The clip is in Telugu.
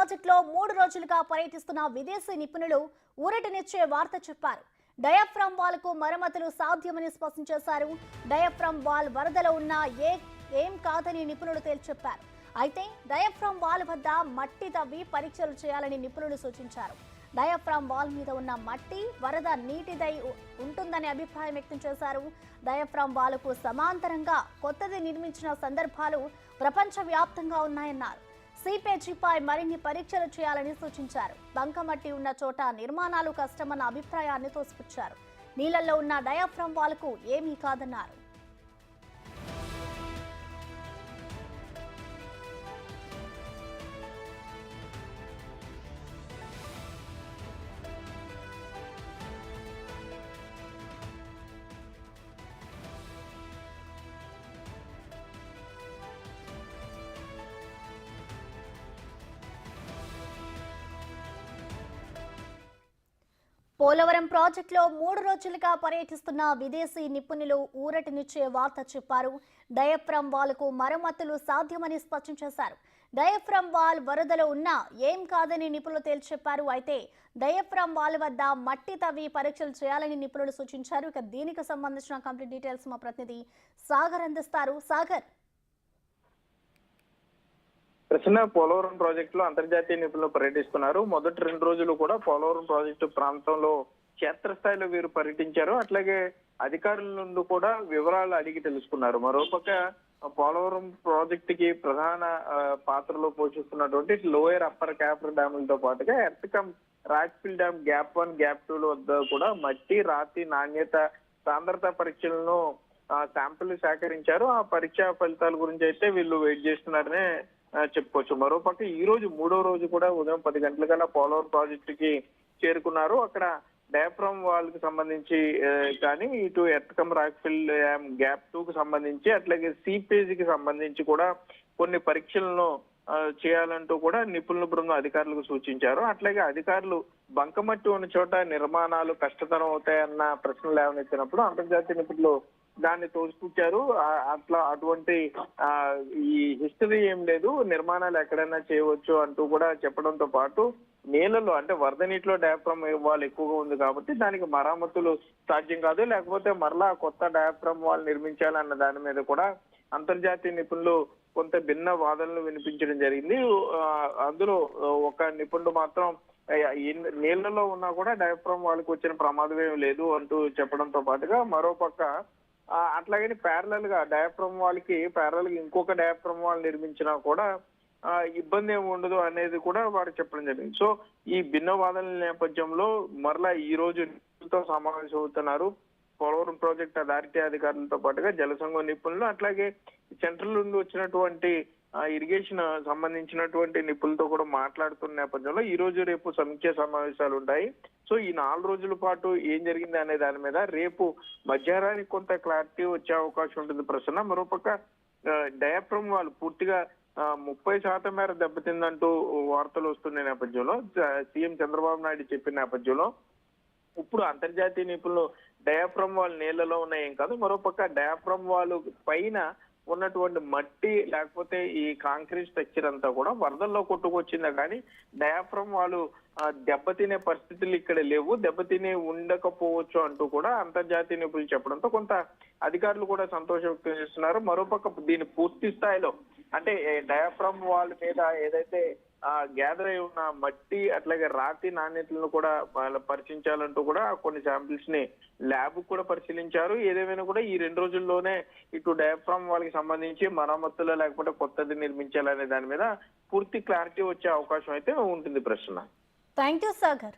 ప్రాజెక్టులో 3 రోజులుగా పర్యటిస్తున్న విదేశీ నిపుణులు ఊరటనిచ్చే వార్త చెప్పారు. డయాఫ్రమ్ వాల్కు మరమ్మతులు సాధ్యమని స్పష్టం చేశారు. డయాఫ్రమ్ వాల్ వరదలో ఉన్న ఏం కాదని నిపుణులు తేల్చెప్పారు. అయితే డయాఫ్రమ్ వాల్ వద్ద మట్టి తవ్వి పరీక్షలు చేయాలని నిపుణులు సూచించారు. డయాఫ్రమ్ వాల్ మీద ఉన్న మట్టి వరద నీటిదై ఉంటుందని అభిప్రాయం వ్యక్తం చేశారు. డయాఫ్రమ్ వాల్కు సమాంతరంగా కొత్తది నిర్మించిన సందర్భాలు ప్రపంచవ్యాప్తంగా ఉన్నాయన్నారు. సీపేజీపై మరిన్ని పరీక్షలు చేయాలని సూచించారు. బంకమట్టి ఉన్న చోట నిర్మాణాలు కష్టమన్న అభిప్రాయాన్ని తోసిపుచ్చారు. నీళ్లలో ఉన్న డయాఫ్రమ్ వాల్కు ఏమీ కాదన్నారు. పోలవరం ప్రాజెక్టులో 3 రోజులుగా పర్యటిస్తున్న విదేశీ నిపుణులు ఊరటనిచ్చే వార్త చెప్పారు. డయాఫ్రమ్ వాల్కు మరమ్మతులు సాధ్యమని స్పష్టం చేశారు. డయాఫ్రమ్ వాల్ వరదలో ఉన్నా ఏం కాదని నిపుణులు తేల్చెప్పారు. అయితే డయాఫ్రమ్ వాల్ వద్ద మట్టి తవ్వి పరీక్షలు చేయాలని నిపుణులు సూచించారు. ఇక దీనికి సంబంధించిన కంప్లీట్ డీటెయిల్స్ మా ప్రతినిధి సాగర్ అందిస్తారు. సాగర్, ప్రశ్న పోలవరం ప్రాజెక్టులో అంతర్జాతీయ నిపుణులు పర్యటిస్తున్నారు. మొదటి 2 రోజులు కూడా పోలవరం ప్రాజెక్టు ప్రాంతంలో క్షేత్రస్థాయిలో వీరు పర్యటించారు. అట్లాగే అధికారుల నుండి కూడా వివరాలు అడిగి తెలుసుకున్నారు. మరోపక్క పోలవరం ప్రాజెక్టుకి ప్రధాన పాత్రలో పోషిస్తున్నటువంటి లోయర్ అప్పర్ క్యాపర్ డ్యాములతో పాటుగా ఎర్త్కమ్ రాక్ఫిల్ డ్యామ్ గ్యాప్ 1 గ్యాప్ 2 వద్ద కూడా మట్టి రాతి నాణ్యత సాంద్రత పరీక్షలను శాంపిల్ సేకరించారు. ఆ పరీక్షా ఫలితాల గురించి అయితే వీళ్ళు వెయిట్ చేస్తున్నారనే చెప్పుకోవచ్చు. మరోపక్క ఈ రోజు 3వ రోజు కూడా ఉదయం 10 గంటలకల్లా పోలవరం ప్రాజెక్టుకి చేరుకున్నారు. అక్కడ డయాఫ్రమ్ వాల్ కి సంబంధించి కానీ ఇటు ఎర్త్కమ్ రాక్ఫిల్ డ్యామ్ గ్యాప్ 2 కు సంబంధించి అట్లాగే సీపేజ్ కి సంబంధించి కూడా కొన్ని పరీక్షలను చేయాలంటూ కూడా నిపుణుల బృందం అధికారులకు సూచించారు. అట్లాగే అధికారులు బంకమట్టి ఉన్న చోట నిర్మాణాలు కష్టతరం అవుతాయన్న ప్రశ్నలు లేవనెత్తినప్పుడు అంతర్జాతీయ నిపుణులు దాన్ని తోసిపుచ్చారు. అటువంటి ఈ హిస్టరీ ఏం లేదు, నిర్మాణాలు ఎక్కడైనా చేయవచ్చు అంటూ కూడా చెప్పడంతో పాటు నీళ్ళలో అంటే వరద నీటిలో డయాఫ్రమ్ వాల్ ఎక్కువగా ఉంది కాబట్టి దానికి మరమ్మతులు సాధ్యం కాదు, లేకపోతే మరలా కొత్త డయాఫ్రమ్ వాల్ నిర్మించాలన్న దాని మీద కూడా అంతర్జాతీయ నిపుణులు కొంత భిన్న వాదనలు వినిపించడం జరిగింది. అందులో ఒక నిపుణుడు మాత్రం నీళ్లలో ఉన్నా కూడా డయాఫ్రమ్ వాల్కి వచ్చిన ప్రమాదం ఏమి లేదు అంటూ చెప్పడంతో పాటుగా మరోపక్క అట్లాగని ప్యారలల్ గా డయాఫ్రమ్ వాల్ కి ప్యారలల్ గా ఇంకొక డయాఫ్రమ్ వాల్ నిర్మించినా కూడా ఇబ్బంది ఏమి ఉండదు అనేది కూడా వారు చెప్పడం జరిగింది. సో ఈ భిన్న వాదనల నేపథ్యంలో మరలా ఈ రోజు సమావేశం అవుతున్నారు. పోలవరం ప్రాజెక్ట్ అథారిటీ అధికారులతో పాటుగా జలసంఘం నిపుణులు అట్లాగే సెంట్రల్ నుండి వచ్చినటువంటి ఇరిగేషన్ సంబంధించినటువంటి నిపుణులతో కూడా మాట్లాడుతున్న నేపథ్యంలో ఈ రోజు రేపు సమీక్ష సమావేశాలు ఉంటాయి. సో ఈ 4 రోజుల పాటు ఏం జరిగింది అనే దాని మీద రేపు మధ్యాహ్నానికి కొంత క్లారిటీ వచ్చే అవకాశం ఉంటుంది ప్రశ్న. మరోపక్క డయాఫ్రమ్ వాల్ పూర్తిగా 30% మేర దెబ్బతిందంటూ వార్తలు వస్తున్న నేపథ్యంలో సీఎం చంద్రబాబు నాయుడు చెప్పిన నేపథ్యంలో ఇప్పుడు అంతర్జాతీయ నిపుణులు డయాఫ్రమ్ వాల్ నీళ్లలో ఉన్నాయేం కాదు, మరోపక్క డయాఫ్రమ్ వాల్ పైన ఉన్నటువంటి మట్టి లేకపోతే ఈ కాంక్రీట్ స్ట్రక్చర్ అంతా కూడా వరదల్లో కొట్టుకొచ్చిందా కానీ డయాఫ్రమ్ వాళ్ళు దెబ్బతినే పరిస్థితులు ఇక్కడ లేవు, దెబ్బతినే ఉండకపోవచ్చు అంటూ కూడా అంతర్జాతీయ నిపుణులు చెప్పడంతో కొంత అధికారులు కూడా సంతోషం వ్యక్తం చేస్తున్నారు. మరోపక్క దీని పూర్తి స్థాయిలో అంటే డయాఫ్రమ్ వాల్ మీద ఏదైతే గ్యాదర్ అయి ఉన్న మట్టి అట్లాగే రాతి నాణ్యతలను కూడా పరిశీలించాలంటూ కూడా కొన్ని శాంపిల్స్ ని ల్యాబ్ కూడా పరిశీలించారు. ఏదేమైనా కూడా ఈ 2 రోజుల్లోనే ఇటు డయాఫ్రమ్ వాల్ కి సంబంధించి మరమ్మతులు లేకపోతే కొత్తది నిర్మించాలనే దాని మీద పూర్తి క్లారిటీ వచ్చే అవకాశం అయితే ఉంటుంది ప్రశ్న. Thank you Sagar.